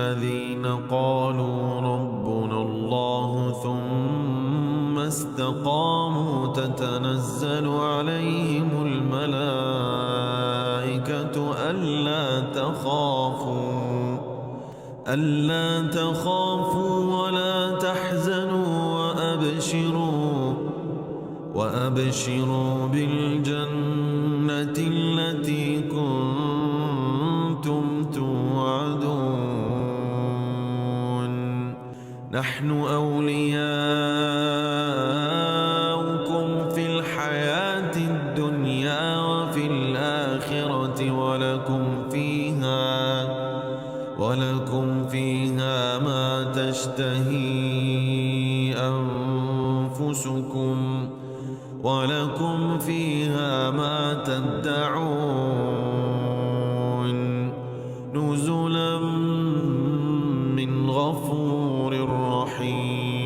الذين قالوا ربنا الله ثم استقاموا تتنزل عليهم الملائكة ألا تخافوا ولا تحزنوا وأبشروا بالجنة التي كنتم توعدون نحن أولياؤكم في الحياة الدنيا وفي الآخرة ولكم فيها ما تشتهي أنفسكم ولكم فيها ما تدعون نزلا من غفور رحيم.